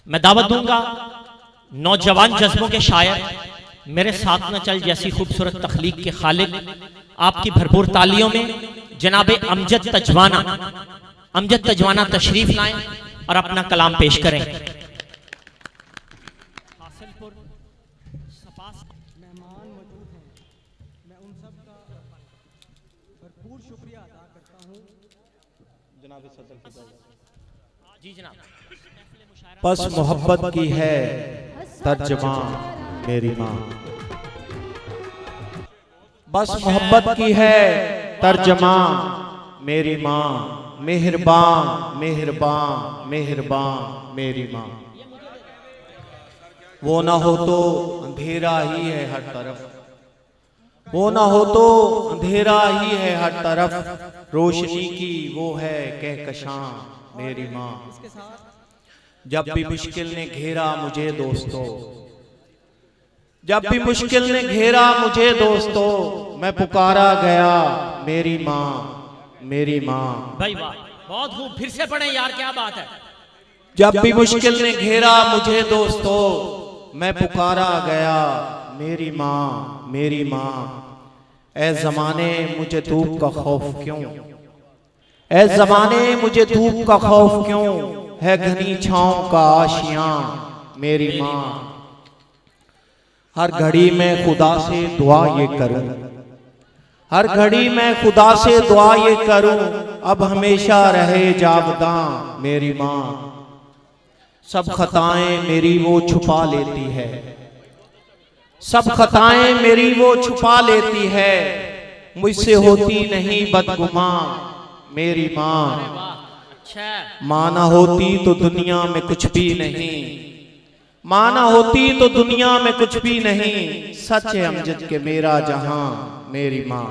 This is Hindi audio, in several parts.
मैं दावत दूंगा नौजवान जज्बों के शायर मेरे साथ न चल जैसी खूबसूरत तख्लीक के खालिक आपकी भरपूर तालियों में जनाबे अमजद तजवाना तशरीफ लाएं और अपना कलाम पेश करें। मेहमान मौजूद हैं, मैं उन सब का भरपूर शुक्रिया अदा करता हूँ। जनाब सदर जी जनाब। बस मोहब्बत की है तर्जमा मेरी माँ, बस मोहब्बत की है तर्जमा मेरी माँ, मेहरबान मेहरबान मेहरबान मेरी माँ। वो ना हो तो अंधेरा ही है हर तरफ, वो ना हो तो अंधेरा ही है हर तरफ, रोशनी की वो है कहकशां मेरी माँ। जब भी मुश्किल ने घेरा मुझे दोस्तों, जब भी मुश्किल ने घेरा मुझे दोस्तों, मैं पुकारा गया मेरी माँ मेरी माँ। भाई वाह, बहुत खूब, फिर से पढ़ें यार, क्या बात है। जब भी मुश्किल ने घेरा मुझे दोस्तों, मैं पुकारा गया मेरी माँ मेरी माँ। ऐ ज़माने मुझे धूप का खौफ क्यों, ऐ ज़माने मुझे धूप का खौफ क्यों, है घनी छाँव का आशियाँ मेरी माँ। हर घड़ी में खुदा से दुआ ये करूं, हर घड़ी में खुदा से दुआ ये करूं, अब हमेशा रहे जावदां मेरी माँ। सब खताएं मेरी वो छुपा लेती है, सब खताएं मेरी वो छुपा लेती है, मुझसे होती नहीं बदगुमां मेरी माँ। माँ ना होती तो दुनिया में कुछ भी नहीं, माँ ना होती तो दुनिया में कुछ भी नहीं, सच है अमजद के मेरा जहां मेरी माँ।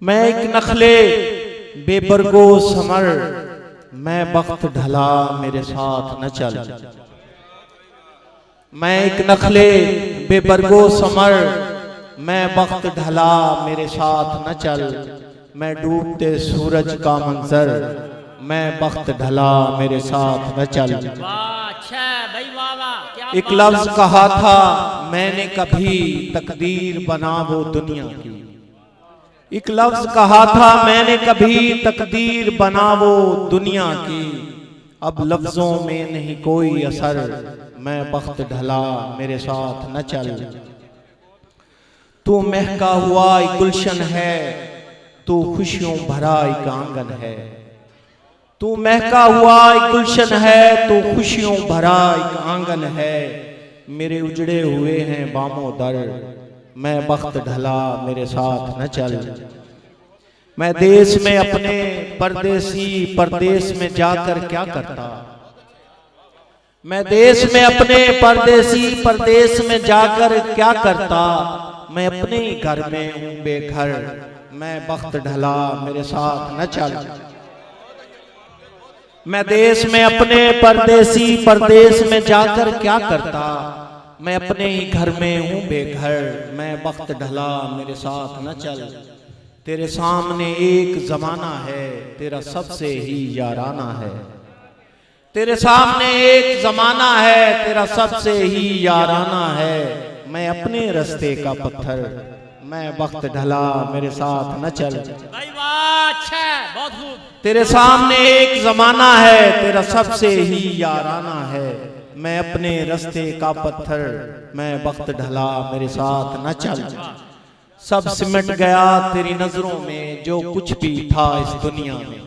मैं एक नखले बेबरगो समर, मैं वक्त ढला मेरे साथ न चल। मैं एक नखले बेबरगो समर, मैं वक्त ढला मेरे साथ न चल। मैं डूबते सूरज का मंजर, मैं वक्त ढला मेरे साथ न चल। एक लफ्ज कहा था मैंने कभी तकदीर बना वो दुनिया की, एक लफ्ज कहा था मैंने कभी तकदीर बना वो दुनिया की। अब लफ्जों में नहीं कोई असर, मैं वक्त ढला मेरे साथ न चल। तू महका हुआ एक गुलशन है, तू खुशियों भरा एक आंगन है। तू महका हुआ एक गुलशन है, तू खुशियों भरा एक आंगन है। मेरे उजड़े हुए हैं बामों दर, मैं वक्त ढला मेरे साथ न चल। मैं देश में अपने परदेसी परदेश में जाकर क्या करता, मैं देश में अपने परदेसी परदेश में जाकर क्या करता। मैं अपने ही घर में हूँ बेघर, मैं वक्त ढला मेरे साथ न चल। मैं देश में अपने परदेसी परदेश में जाकर क्या करता, मैं अपने ही घर में हूँ बेघर, मैं वक्त ढला मेरे साथ न चल। तेरे सामने एक जमाना है, तेरा सबसे ही याराना है। तेरे सामने एक जमाना है, तेरा सबसे ही याराना है। मैं अपने रास्ते का पत्थर, मैं वक्त ढला मेरे साथ न चल। तेरे सामने एक जमाना है, तेरा सबसे ही याराना है। मैं अपने रास्ते का पत्थर, मैं वक्त ढला मेरे साथ न चल। सब सिमट गया तेरी नजरों में जो कुछ भी था इस दुनिया में,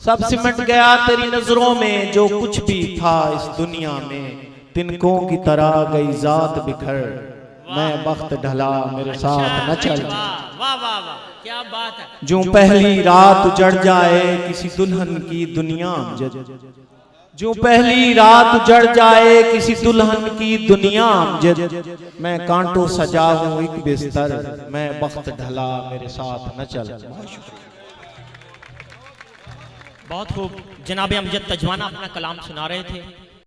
सब सिमट गया तेरी नजरों में जो कुछ भी था इस दुनिया में। तिनकों की तरह गई जात बिखर, मैं वक्त ढला मेरे साथ न चल। क्या बात है। जो पहली रात उजड़ जाए किसी दुल्हन की दुनिया, जो पहली रात उजड़ जाए किसी दुल्हन की दुनिया। मैं कांटों सजा हूँ एक बिस्तर, मैं वक्त ढला मेरे साथ न चल। बहुत खूब, जनाब अमजद तजवाना अपना कलाम सुना रहे थे।